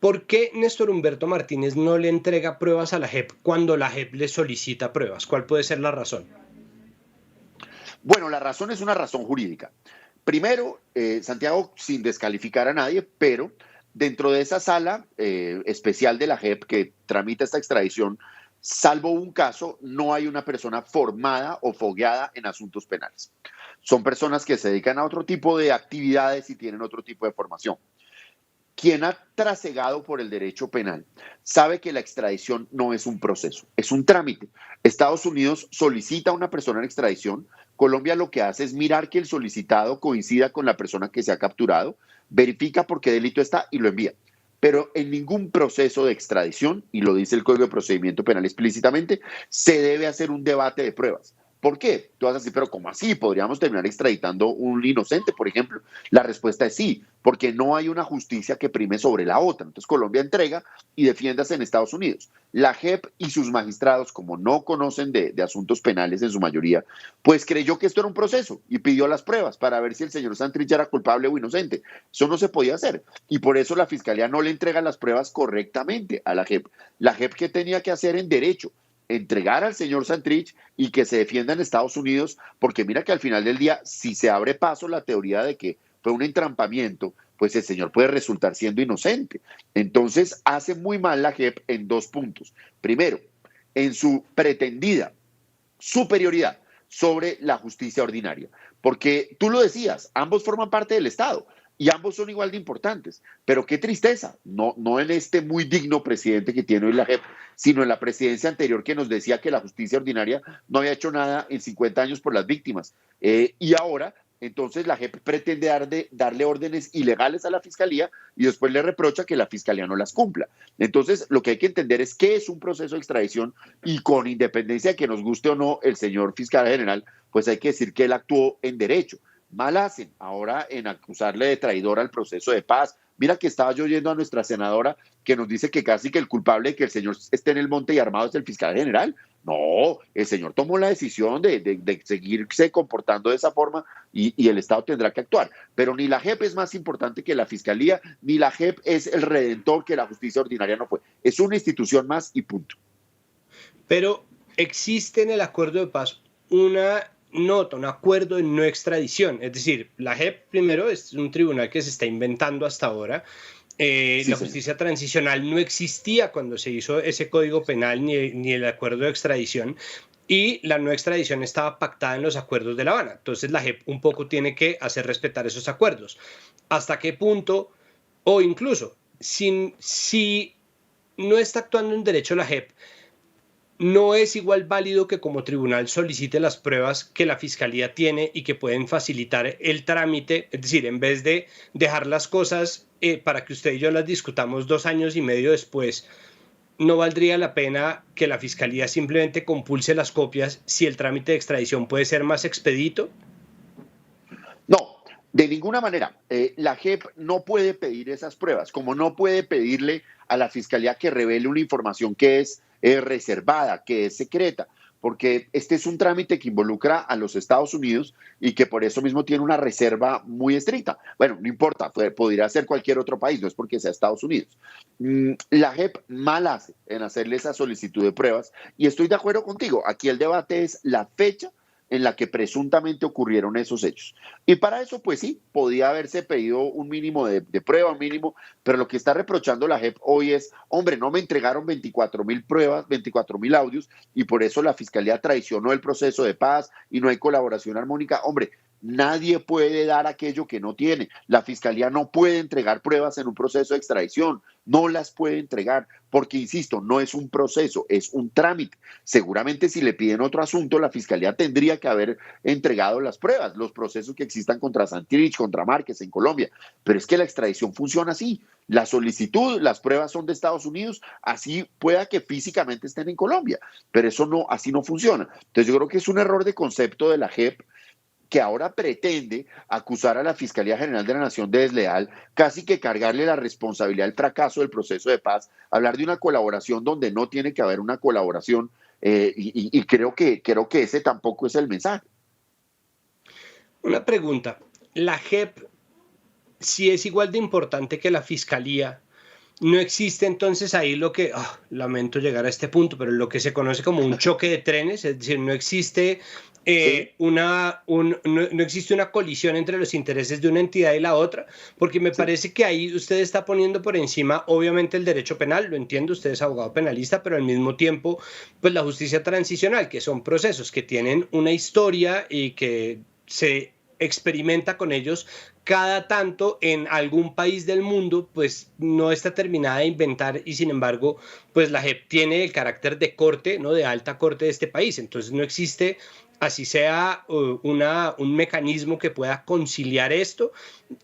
¿Por qué Néstor Humberto Martínez no le entrega pruebas a la JEP cuando la JEP le solicita pruebas? ¿Cuál puede ser la razón? Bueno, la razón es una razón jurídica. Primero, Santiago, sin descalificar a nadie, pero dentro de esa sala especial de la JEP que tramita esta extradición, salvo un caso, no hay una persona formada o fogueada en asuntos penales. Son personas que se dedican a otro tipo de actividades y tienen otro tipo de formación. Quien ha trasegado por el derecho penal sabe que la extradición no es un proceso, es un trámite. Estados Unidos solicita a una persona en extradición. Colombia lo que hace es mirar que el solicitado coincida con la persona que se ha capturado, verifica por qué delito está y lo envía. Pero en ningún proceso de extradición, y lo dice el Código de Procedimiento Penal explícitamente, se debe hacer un debate de pruebas. ¿Por qué? Tú vas a decir, pero ¿cómo así? ¿Podríamos terminar extraditando un inocente, por ejemplo? La respuesta es sí, porque no hay una justicia que prime sobre la otra. Entonces Colombia entrega y defiéndase en Estados Unidos. La JEP y sus magistrados, como no conocen de asuntos penales en su mayoría, pues creyó que esto era un proceso y pidió las pruebas para ver si el señor Santrich era culpable o inocente. Eso no se podía hacer. Y por eso la Fiscalía no le entrega las pruebas correctamente a la JEP. La JEP, ¿qué tenía que hacer en derecho? Entregar al señor Santrich y que se defienda en Estados Unidos, porque mira que al final del día, si se abre paso la teoría de que fue un entrampamiento, pues el señor puede resultar siendo inocente. Entonces, hace muy mal la JEP en dos puntos. Primero, en su pretendida superioridad sobre la justicia ordinaria, porque tú lo decías, ambos forman parte del Estado y ambos son igual de importantes, pero qué tristeza, no en este muy digno presidente que tiene hoy la JEP, sino en la presidencia anterior que nos decía que la justicia ordinaria no había hecho nada en 50 años por las víctimas. Y ahora entonces la JEP pretende darle órdenes ilegales a la fiscalía y después le reprocha que la fiscalía no las cumpla. Entonces lo que hay que entender es qué es un proceso de extradición y con independencia de que nos guste o no el señor fiscal general, pues hay que decir que él actuó en derecho. Mal hacen ahora en acusarle de traidor al proceso de paz. Mira que estaba yo oyendo a nuestra senadora que nos dice que casi que el culpable de que el señor esté en el monte y armado es el fiscal general. No, el señor tomó la decisión de seguirse comportando de esa forma y el Estado tendrá que actuar. Pero ni la JEP es más importante que la Fiscalía, ni la JEP es el redentor que la justicia ordinaria no fue. Es una institución más y punto. Pero existe en el acuerdo de paz una nota, un acuerdo de no extradición. Es decir, la JEP primero es un tribunal que se está inventando hasta ahora. Sí, La señor. justicia transicional no existía cuando se hizo ese código penal ni el acuerdo de extradición. Y la no extradición estaba pactada en los acuerdos de La Habana. Entonces la JEP un poco tiene que hacer respetar esos acuerdos. ¿Hasta qué punto? O incluso, si no está actuando en derecho la JEP, no es igual válido que como tribunal solicite las pruebas que la fiscalía tiene y que pueden facilitar el trámite, es decir, en vez de dejar las cosas para que usted y yo las discutamos 2 años y medio después, no valdría la pena que la fiscalía simplemente compulse las copias si el trámite de extradición puede ser más expedito. No, de ninguna manera. La JEP no puede pedir esas pruebas, como no puede pedirle a la fiscalía que revele una información que es reservada, que es secreta, porque este es un trámite que involucra a los Estados Unidos y que por eso mismo tiene una reserva muy estricta. Bueno, no importa, podría ser cualquier otro país, no es porque sea Estados Unidos. La JEP mal hace en hacerle esa solicitud de pruebas y estoy de acuerdo contigo. Aquí el debate es la fecha en la que presuntamente ocurrieron esos hechos. Y para eso, pues sí, podía haberse pedido un mínimo de prueba, un mínimo, pero lo que está reprochando la JEP hoy es, hombre, no me entregaron 24.000 pruebas, 24.000 audios, y por eso la Fiscalía traicionó el proceso de paz y no hay colaboración armónica. Hombre, nadie puede dar aquello que no tiene. La Fiscalía no puede entregar pruebas en un proceso de extradición, no las puede entregar, porque, insisto, no es un proceso, es un trámite. Seguramente si le piden otro asunto, la Fiscalía tendría que haber entregado las pruebas, los procesos que existan contra Santrich, contra Márquez en Colombia. Pero es que la extradición funciona así. La solicitud, las pruebas son de Estados Unidos, así pueda que físicamente estén en Colombia, pero eso no, así no funciona. Entonces yo creo que es un error de concepto de la JEP que ahora pretende acusar a la Fiscalía General de la Nación de desleal, casi que cargarle la responsabilidad del fracaso del proceso de paz, hablar de una colaboración donde no tiene que haber una colaboración, y creo que ese tampoco es el mensaje. Una pregunta, ¿la JEP, si es igual de importante que la fiscalía, no existe entonces ahí lo que, lamento llegar a este punto, pero lo que se conoce como un choque de trenes, es decir, no existe Sí, no existe una colisión entre los intereses de una entidad y la otra, porque me sí. parece que ahí usted está poniendo por encima, obviamente, el derecho penal, lo entiendo, usted es abogado penalista, pero al mismo tiempo, pues la justicia transicional, que son procesos que tienen una historia y que se experimenta con ellos cada tanto en algún país del mundo, pues no está terminada de inventar y sin embargo, pues la JEP tiene el carácter de corte, ¿no? De alta corte de este país. Entonces no existe, así sea un mecanismo que pueda conciliar esto.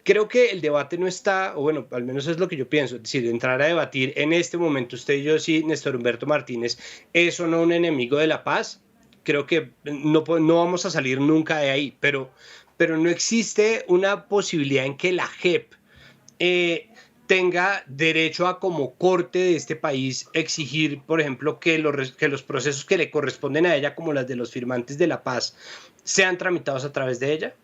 Creo que el debate no está, o bueno, al menos es lo que yo pienso, es decir, entrar a debatir en este momento, usted y yo, sí, Néstor Humberto Martínez, ¿es o no un enemigo de la paz? Creo que no vamos a salir nunca de ahí, pero no existe una posibilidad en que la JEP eh, tenga derecho a como corte de este país exigir, por ejemplo, que los procesos que le corresponden a ella, como las de los firmantes de la paz, sean tramitados a través de ella.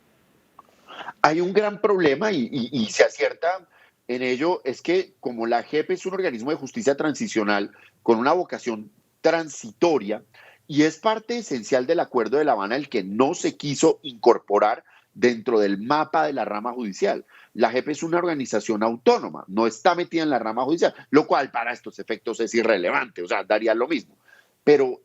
Hay un gran problema y se acierta en ello, es que como la JEP es un organismo de justicia transicional con una vocación transitoria y es parte esencial del Acuerdo de La Habana, el que no se quiso incorporar dentro del mapa de la rama judicial. La JEP es una organización autónoma, no está metida en la rama judicial, lo cual para estos efectos es irrelevante, o sea, daría lo mismo. Pero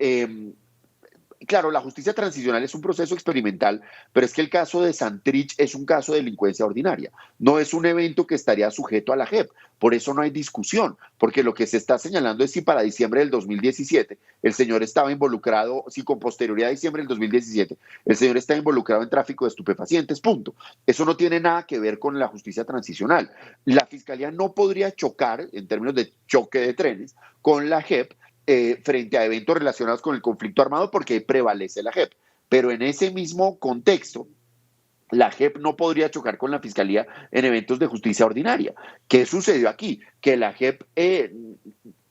claro, la justicia transicional es un proceso experimental, pero es que el caso de Santrich es un caso de delincuencia ordinaria. No es un evento que estaría sujeto a la JEP. Por eso no hay discusión, porque lo que se está señalando es si para diciembre del 2017 el señor estaba involucrado, si con posterioridad a diciembre del 2017 el señor está involucrado en tráfico de estupefacientes, punto. Eso no tiene nada que ver con la justicia transicional. La fiscalía no podría chocar, en términos de choque de trenes, con la JEP frente a eventos relacionados con el conflicto armado porque prevalece la JEP. Pero en ese mismo contexto, la JEP no podría chocar con la Fiscalía en eventos de justicia ordinaria. ¿Qué sucedió aquí? Que la JEP,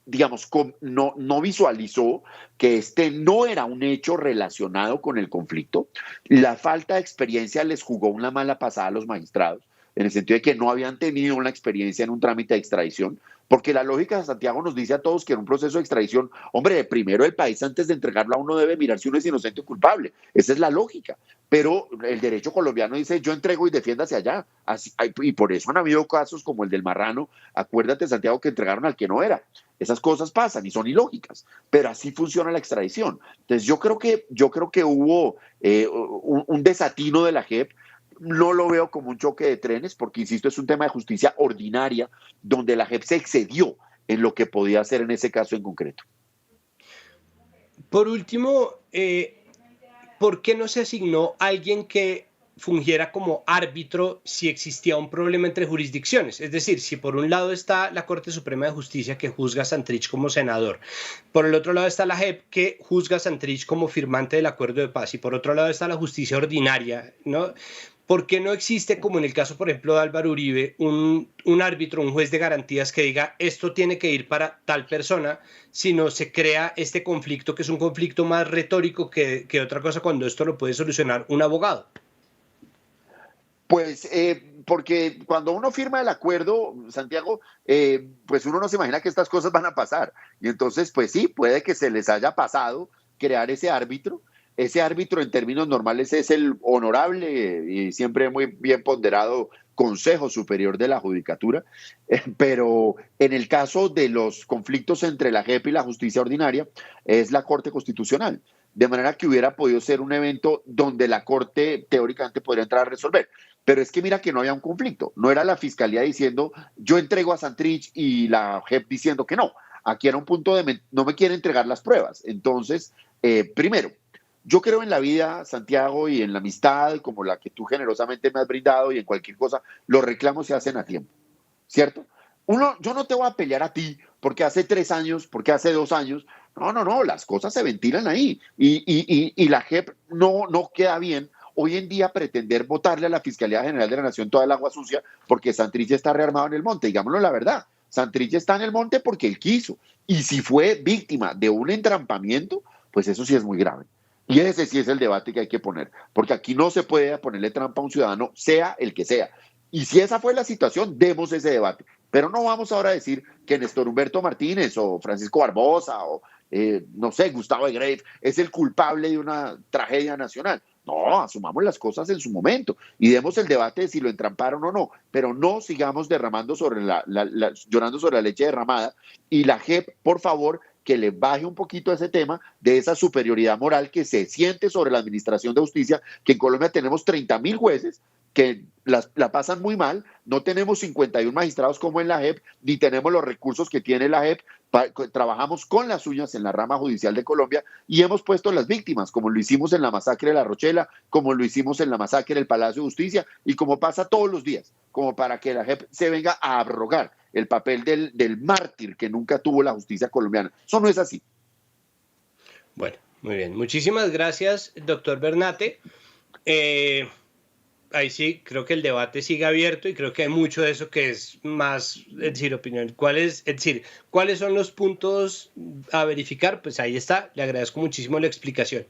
digamos, no visualizó que este no era un hecho relacionado con el conflicto. La falta de experiencia les jugó una mala pasada a los magistrados, en el sentido de que no habían tenido una experiencia en un trámite de extradición, porque la lógica de Santiago nos dice a todos que en un proceso de extradición, hombre, primero el país antes de entregarlo a uno debe mirar si uno es inocente o culpable. Esa es la lógica. Pero el derecho colombiano dice, yo entrego y defiéndase allá. Así, y por eso han habido casos como el del Marrano, acuérdate, Santiago, que entregaron al que no era. Esas cosas pasan y son ilógicas, pero así funciona la extradición. Entonces yo creo que hubo un desatino de la JEP. No lo veo como un choque de trenes, porque, insisto, es un tema de justicia ordinaria, donde la JEP se excedió en lo que podía hacer en ese caso en concreto. Por último, ¿por qué no se asignó alguien que fungiera como árbitro si existía un problema entre jurisdicciones? Es decir, si por un lado está la Corte Suprema de Justicia que juzga a Santrich como senador, por el otro lado está la JEP que juzga a Santrich como firmante del acuerdo de paz y por otro lado está la justicia ordinaria, ¿no? ¿Por qué no existe, como en el caso, por ejemplo, de Álvaro Uribe, un árbitro, un juez de garantías que diga esto tiene que ir para tal persona, sino se crea este conflicto que es un conflicto más retórico que otra cosa cuando esto lo puede solucionar un abogado? Pues porque cuando uno firma el acuerdo, Santiago, pues uno no se imagina que estas cosas van a pasar. Y entonces, pues sí, puede que se les haya pasado crear ese árbitro. Ese árbitro en términos normales es el honorable y siempre muy bien ponderado Consejo Superior de la Judicatura. Pero en el caso de los conflictos entre la JEP y la justicia ordinaria, es la Corte Constitucional. De manera que hubiera podido ser un evento donde la Corte teóricamente podría entrar a resolver. Pero es que mira que no había un conflicto. No era la fiscalía diciendo yo entrego a Santrich y la JEP diciendo que no. Aquí era un punto de no me quiere entregar las pruebas. Entonces, primero, yo creo en la vida, Santiago, y en la amistad como la que tú generosamente me has brindado y en cualquier cosa, los reclamos se hacen a tiempo, ¿cierto? Yo no te voy a pelear a ti porque hace 3 años, porque hace 2 años. No, las cosas se ventilan ahí y la JEP no queda bien hoy en día pretender votarle a la Fiscalía General de la Nación toda el agua sucia porque Santrich está rearmado en el monte. Digámoslo la verdad, Santrich está en el monte porque él quiso. Y si fue víctima de un entrampamiento, pues eso sí es muy grave. Y ese sí es el debate que hay que poner, porque aquí no se puede ponerle trampa a un ciudadano, sea el que sea. Y si esa fue la situación, demos ese debate. Pero no vamos ahora a decir que Néstor Humberto Martínez o Francisco Barbosa o, no sé, Gustavo de Grave es el culpable de una tragedia nacional. No, asumamos las cosas en su momento y demos el debate de si lo entramparon o no, pero no sigamos derramando sobre llorando sobre la leche derramada. Y la JEP, por favor, que le baje un poquito a ese tema de esa superioridad moral que se siente sobre la administración de justicia, que en Colombia tenemos 30.000 jueces que la pasan muy mal, no tenemos 51 magistrados como en la JEP, ni tenemos los recursos que tiene la JEP, trabajamos con las uñas en la rama judicial de Colombia y hemos puesto las víctimas, como lo hicimos en la masacre de La Rochela, como lo hicimos en la masacre del Palacio de Justicia y como pasa todos los días, como para que la JEP se venga a abrogar el papel del mártir que nunca tuvo la justicia colombiana. Eso no es así. Bueno, muy bien. Muchísimas gracias, doctor Bernate. Ahí sí, creo que el debate sigue abierto y creo que hay mucho de eso que es más, es decir, opinión. Es decir, ¿cuáles son los puntos a verificar? Pues ahí está. Le agradezco muchísimo la explicación.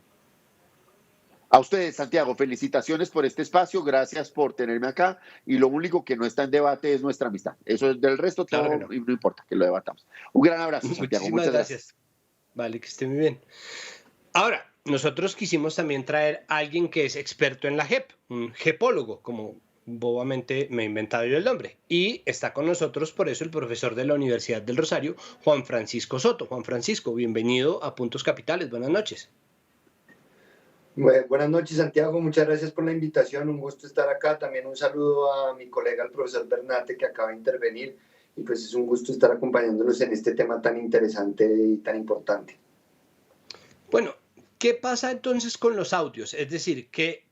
A ustedes, Santiago, felicitaciones por este espacio, gracias por tenerme acá y lo único que no está en debate es nuestra amistad. Eso es del resto todo, claro, no importa que lo debatamos. Un gran abrazo, Santiago. Muchas gracias. Vale, que esté muy bien. Ahora, nosotros quisimos también traer a alguien que es experto en la JEP, un jepólogo, como bobamente me he inventado yo el nombre. Y está con nosotros por eso el profesor de la Universidad del Rosario, Juan Francisco Soto. Juan Francisco, bienvenido a Puntos Capitales. Buenas noches. Buenas noches, Santiago. Muchas gracias por la invitación. Un gusto estar acá. También un saludo a mi colega, el profesor Bernate, que acaba de intervenir. Y pues es un gusto estar acompañándonos en este tema tan interesante y tan importante. Bueno, ¿qué pasa entonces con los audios? Es decir, ¿qué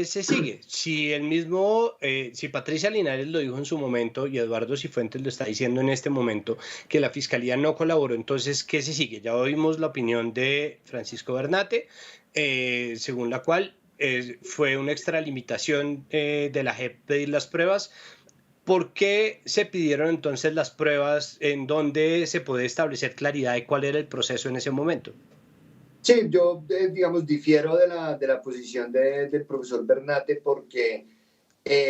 se sigue? Si el mismo, si Patricia Linares lo dijo en su momento y Eduardo Cifuentes lo está diciendo en este momento, que la Fiscalía no colaboró, entonces, ¿qué se sigue? Ya oímos la opinión de Francisco Bernate, según la cual fue una extralimitación de la JEP pedir las pruebas. ¿Por qué se pidieron entonces las pruebas? ¿En dónde se puede establecer claridad de cuál era el proceso en ese momento? Sí, yo, digamos, difiero de la posición del profesor Bernate porque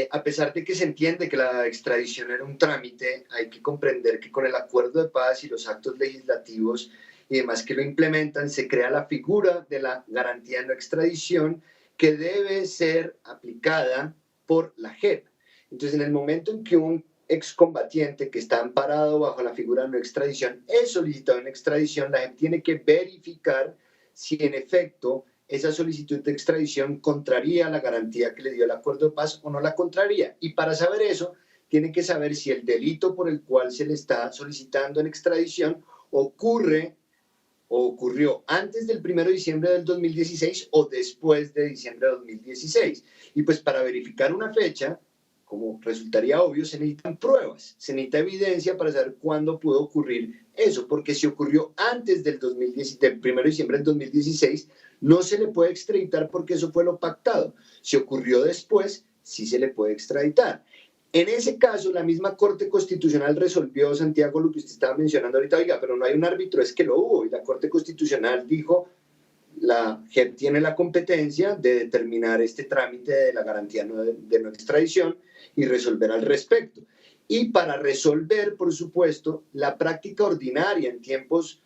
a pesar de que se entiende que la extradición era un trámite, hay que comprender que con el acuerdo de paz y los actos legislativos y demás que lo implementan, se crea la figura de la garantía de no extradición que debe ser aplicada por la JEP. Entonces, en el momento en que un excombatiente que está amparado bajo la figura de no extradición es solicitado en extradición, la JEP tiene que verificar si en efecto esa solicitud de extradición contraría la garantía que le dio el acuerdo de paz o no la contraría. Y para saber eso, tiene que saber si el delito por el cual se le está solicitando en extradición ocurrió antes del 1 de diciembre del 2016 o después de diciembre de 2016. Y pues para verificar una fecha, como resultaría obvio, se necesitan pruebas, se necesita evidencia para saber cuándo pudo ocurrir eso, porque si ocurrió antes del 1 de diciembre del 2016, no se le puede extraditar porque eso fue lo pactado. Si ocurrió después, sí se le puede extraditar. En ese caso, la misma Corte Constitucional resolvió, Santiago, lo que usted estaba mencionando ahorita, oiga, pero no hay un árbitro, es que lo hubo, y la Corte Constitucional dijo, la JEP tiene la competencia de determinar este trámite de la garantía de no extradición y resolver al respecto. Y para resolver, por supuesto, la práctica ordinaria en tiempos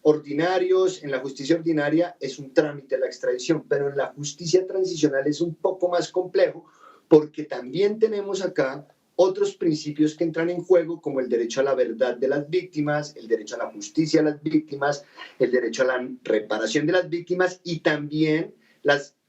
ordinarios, en la justicia ordinaria es un trámite la extradición, pero en la justicia transicional es un poco más complejo porque también tenemos acá otros principios que entran en juego, como el derecho a la verdad de las víctimas, el derecho a la justicia de las víctimas, el derecho a la reparación de las víctimas y también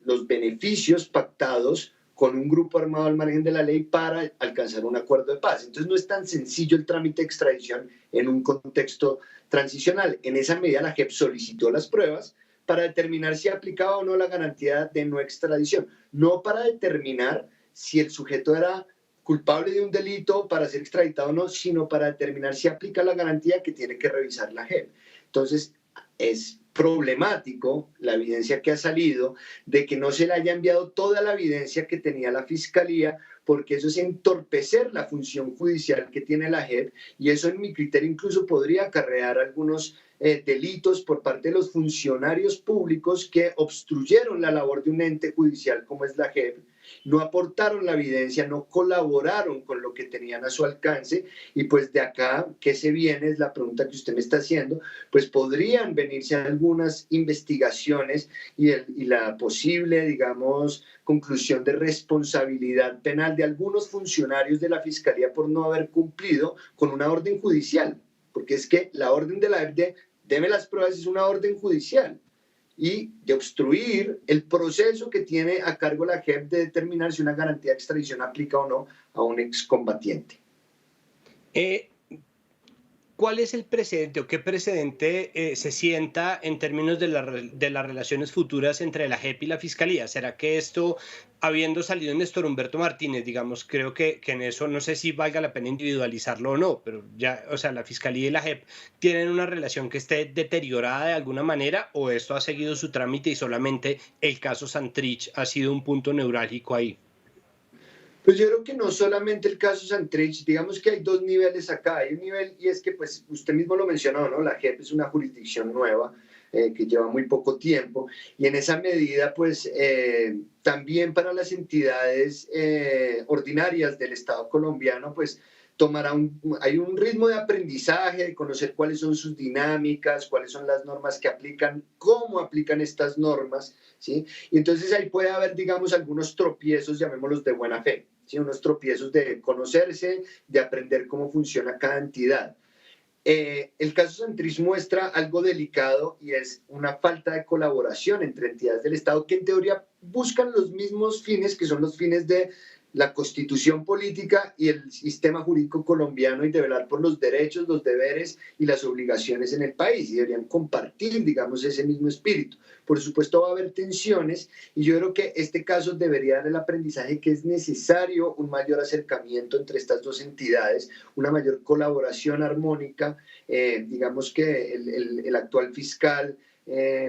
los beneficios pactados con un grupo armado al margen de la ley para alcanzar un acuerdo de paz. Entonces no es tan sencillo el trámite de extradición en un contexto transicional. En esa medida la JEP solicitó las pruebas para determinar si aplicaba o no la garantía de no extradición, no para determinar si el sujeto era culpable de un delito para ser extraditado o no, sino para determinar si aplica la garantía que tiene que revisar la JEP. Entonces, es problemático la evidencia que ha salido de que no se le haya enviado toda la evidencia que tenía la Fiscalía, porque eso es entorpecer la función judicial que tiene la JEP, y eso en mi criterio incluso podría acarrear algunos delitos por parte de los funcionarios públicos que obstruyeron la labor de un ente judicial como es la JEP, no aportaron la evidencia, no colaboraron con lo que tenían a su alcance, y pues de acá, ¿qué se viene? Es la pregunta que usted me está haciendo. Pues podrían venirse algunas investigaciones y la posible, digamos, conclusión de responsabilidad penal de algunos funcionarios de la Fiscalía por no haber cumplido con una orden judicial, porque es que la orden de la JEP de deme las pruebas es una orden judicial, y de obstruir el proceso que tiene a cargo la JEP de determinar si una garantía de extradición aplica o no a un excombatiente. ¿Cuál es el precedente o qué precedente se sienta en términos de las relaciones futuras entre la JEP y la Fiscalía? ¿Será que esto, habiendo salido en Néstor Humberto Martínez, digamos, creo que en eso no sé si valga la pena individualizarlo o no, pero ya, o sea, la Fiscalía y la JEP tienen una relación que esté deteriorada de alguna manera, o esto ha seguido su trámite y solamente el caso Santrich ha sido un punto neurálgico ahí? Pues yo creo que no solamente el caso Santrich, digamos que hay dos niveles acá. Hay un nivel, y es que pues usted mismo lo mencionó, ¿no? La JEP es una jurisdicción nueva que lleva muy poco tiempo, y en esa medida pues también para las entidades ordinarias del Estado colombiano pues hay un ritmo de aprendizaje, de conocer cuáles son sus dinámicas, cuáles son las normas que aplican, cómo aplican estas normas, ¿sí? Y entonces ahí puede haber, digamos, algunos tropiezos, llamémoslos de buena fe, ¿sí? Unos tropiezos de conocerse, de aprender cómo funciona cada entidad. El caso Santrich muestra algo delicado, y es una falta de colaboración entre entidades del Estado que en teoría buscan los mismos fines, que son los fines de la constitución política y el sistema jurídico colombiano, y de velar por los derechos, los deberes y las obligaciones en el país, y deberían compartir, digamos, ese mismo espíritu. Por supuesto va a haber tensiones, y yo creo que este caso debería dar el aprendizaje que es necesario un mayor acercamiento entre estas dos entidades, una mayor colaboración armónica. Digamos que el actual fiscal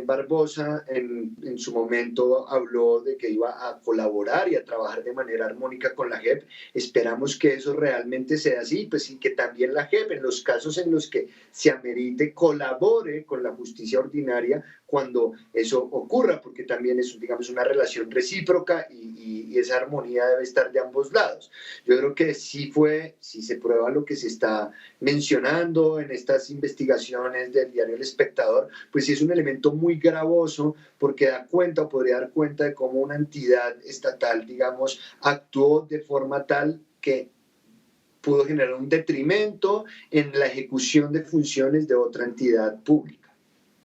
Barbosa en su momento habló de que iba a colaborar y a trabajar de manera armónica con la JEP. Esperamos que eso realmente sea así, pues, y que también la JEP, en los casos en los que se amerite, colabore con la justicia ordinaria cuando eso ocurra, porque también es, digamos, una relación recíproca, y esa armonía debe estar de ambos lados. Yo creo que si se prueba lo que se está mencionando en estas investigaciones del diario El Espectador, pues sí es un elemento muy gravoso, porque da cuenta o podría dar cuenta de cómo una entidad estatal, digamos, actuó de forma tal que pudo generar un detrimento en la ejecución de funciones de otra entidad pública.